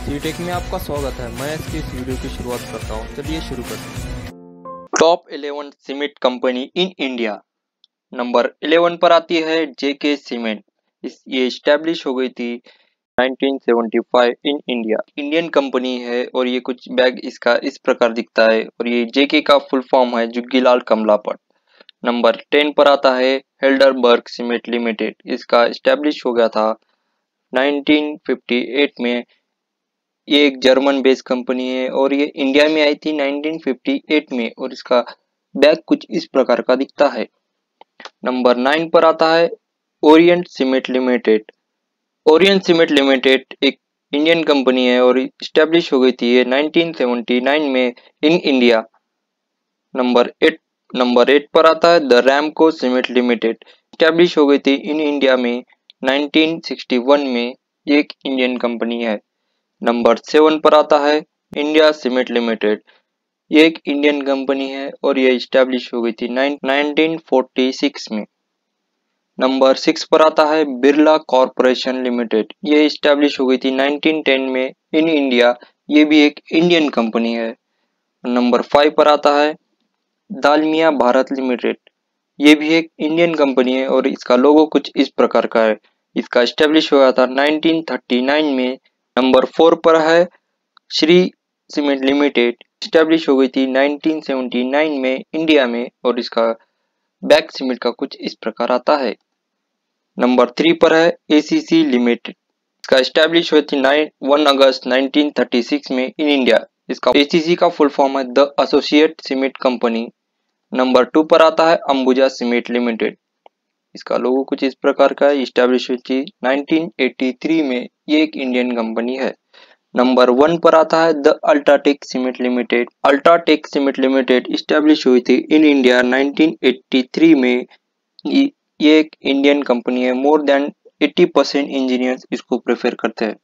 सीटेक में आपका स्वागत है। मैं इसकी इस वीडियो की शुरुआत करता हूँ। चलिए शुरू करते हैं। Top 11 cement company in India. Number 11 पर आती है जेके सीमेंट। ये स्टैब्लिश हो गई थी 1975 इन इंडिया। इंडियन कंपनी है और ये कुछ बैग इसका इस प्रकार दिखता है और ये जेके का फुल फॉर्म है जुग्गीलाल कमलापत। नंबर 10 पर आता है हेल्डरबर्ग सीमेंट लिमिटेड। इसका स्टैब्लिश हो गया था 1958 में। ये एक जर्मन बेस्ड कंपनी है और ये इंडिया में आई थी 1958 में और इसका बैग कुछ इस प्रकार का दिखता है। नंबर 9 पर आता है Orient cement limited. Orient cement limited एक इंडियन कंपनी है और स्टैब्लिश हो गई थी ये 1979 में इन इंडिया। नंबर 8 पर आता है the Ramco cement limited. Establish हो गई थी इन इंडिया में 1961 में। ये एक इंडियन कंपनी है। नंबर 7 पर आता है इंडिया सीमेंट लिमिटेड। ये एक इंडियन कंपनी है और ये स्टैब्लिश हो गई थी 1946 में। नंबर 6 पर आता है बिरला कॉरपोरेशन लिमिटेड। ये स्टैब्लिश हो गई थी 1910 में इन इंडिया। ये भी एक इंडियन कंपनी है। नंबर 5 पर आता है दालमिया भारत लिमिटेड। ये भी एक इंडियन कंपनी है और इसका लोगो कुछ इस प्रकार का है। इसका स्टैब्लिश हुआ था 1939 में। नंबर 4 पर है श्री सीमेंट लिमिटेड। स्टैब्लिश हो गई थी 1979 में इंडिया में और इसका बैग सीमेंट का कुछ इस प्रकार आता है। नंबर 3 पर है एसीसी लिमिटेड। इसका स्टैब्लिश हुई थी 1 अगस्त 1936 में इन इंडिया। इसका एसीसी का फुल फॉर्म है the associate cement company. Number 2 पर आता है अंबुजा सीमेंट लिमिटेड। इसका लोगो कुछ इस प्रकार का है। स्टैब्लिश हुई थी 1983 में। ये एक इंडियन कंपनी है। नंबर 1 पर आता है the UltraTech cement limited. UltraTech cement limited establish हुई थी इन इंडिया 1983 में। ये एक इंडियन कंपनी है। मोर देन 80% इंजीनियर्स इसको प्रेफर करते हैं।